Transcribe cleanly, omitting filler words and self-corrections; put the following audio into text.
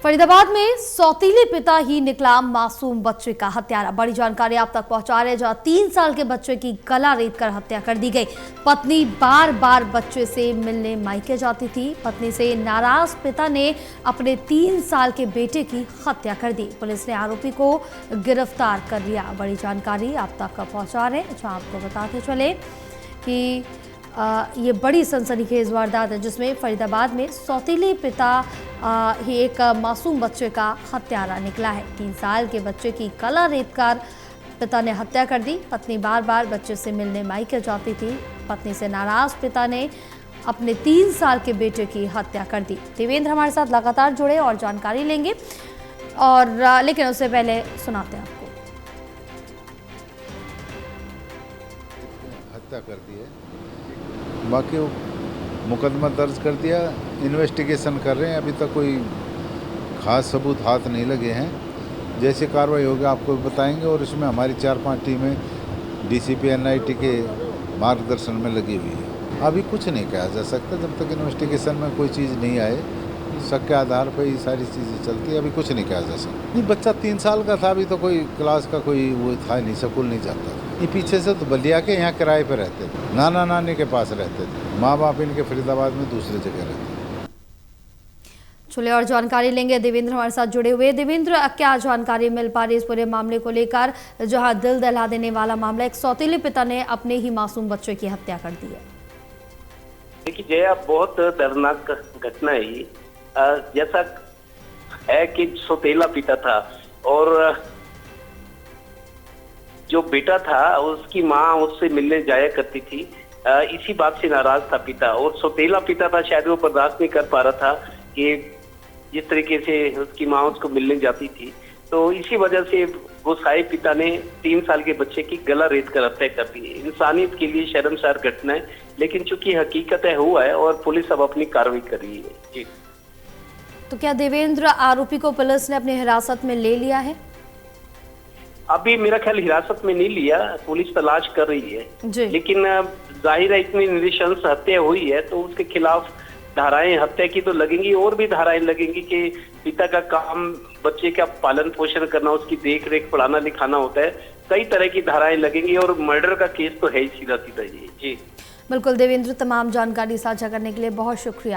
फरीदाबाद में सौतीले पिता ही निकला मासूम बच्चे का हत्यारा। बड़ी जानकारी आप तक पहुंचा रहे, जहां 3 साल के बच्चे की गला रेतकर हत्या कर दी गई। पत्नी बार बार बच्चे से मिलने मायके जाती थी। पत्नी से नाराज पिता ने अपने 3 साल के बेटे की हत्या कर दी। पुलिस ने आरोपी को गिरफ्तार कर लिया। बड़ी जानकारी आप तक पहुंचा रहे, जहां आपको बताते चले कि ये बड़ी सनसनीखेज वारदात है, जिसमें फरीदाबाद में सौतीले पिता ही एक मासूम बच्चे का हत्यारा निकला है। 3 साल के बच्चे की गला रेतकर पिता ने हत्या कर दी। पत्नी बार बार बच्चे से मिलने मायके जाती थी। पत्नी से नाराज पिता ने अपने 3 साल के बेटे की हत्या कर दी। देवेंद्र हमारे साथ लगातार जुड़े और जानकारी लेंगे, और लेकिन उससे पहले सुनाते हैं आपको। हत्या कर दी है, बाकी मुकदमा दर्ज कर दिया, इन्वेस्टिगेशन कर रहे हैं। अभी तक कोई खास सबूत हाथ नहीं लगे हैं। जैसे कार्रवाई होगी आपको बताएंगे। और इसमें हमारी 4-5 टीमें डीसीपी एनआईटी के मार्गदर्शन में लगी हुई है। अभी कुछ नहीं कहा जा सकता जब तक इन्वेस्टिगेशन में कोई चीज़ नहीं आए। शक के आधार पर ये सारी चीज़ें चलती है। अभी कुछ नहीं कहा जा सकता। नहीं, बच्चा 3 साल का था, अभी तो कोई क्लास का कोई वो था नहीं, स्कूल नहीं जाता। ये पीछे से तो बलिया के यहाँ किराए पर रहते थे, नाना नानी के पास रहते थे। माँ बाप इनके फरीदाबाद में दूसरी जगह रहते थे। चलिए और जानकारी लेंगे। देवेंद्र हमारे साथ जुड़े हुए। देवेंद्र, क्या जानकारी मिल पा रही है इस पूरे मामले को लेकर, जहां दिल दहला देने वाला मामला, एक सौतीले पिता ने अपने ही मासूम बच्चे की हत्या कर दी है? देखिए जया, बहुत दर्दनाक घटना है ये। जैसा है कि सौतेला पिता था और जो बेटा था उसकी माँ उससे मिलने जाया करती थी। इसी बात से नाराज था पिता, और सौतेला पिता था, शायद वो बर्दाश्त नहीं कर पा रहा था कि जिस तरीके से उसकी माँ उसको मिलने जाती थी। तो इसी वजह से गुस्साए पिता ने 3 साल के बच्चे की गला रेत कर हत्या कर दी। इंसानियत के लिए शर्मसार घटना है, लेकिन चूंकि हकीकत है हुआ है और पुलिस अब अपनी कार्रवाई कर रही है। जी, तो क्या देवेंद्र, आरोपी को पुलिस ने अपनी हिरासत में ले लिया है? अभी मेरा ख्याल हिरासत में नहीं लिया, पुलिस तलाश कर रही है। लेकिन जाहिर है इतनी निरीशंस हत्या हुई है तो उसके खिलाफ धाराएं हत्या की तो लगेंगी, और भी धाराएं लगेंगी कि पिता का काम बच्चे का पालन पोषण करना, उसकी देख रेख, पढ़ाना लिखाना होता है। कई तरह की धाराएं लगेंगी और मर्डर का केस तो है ही सीधा सीधा। ये जी बिल्कुल देवेंद्र, तमाम जानकारी साझा करने के लिए बहुत शुक्रिया।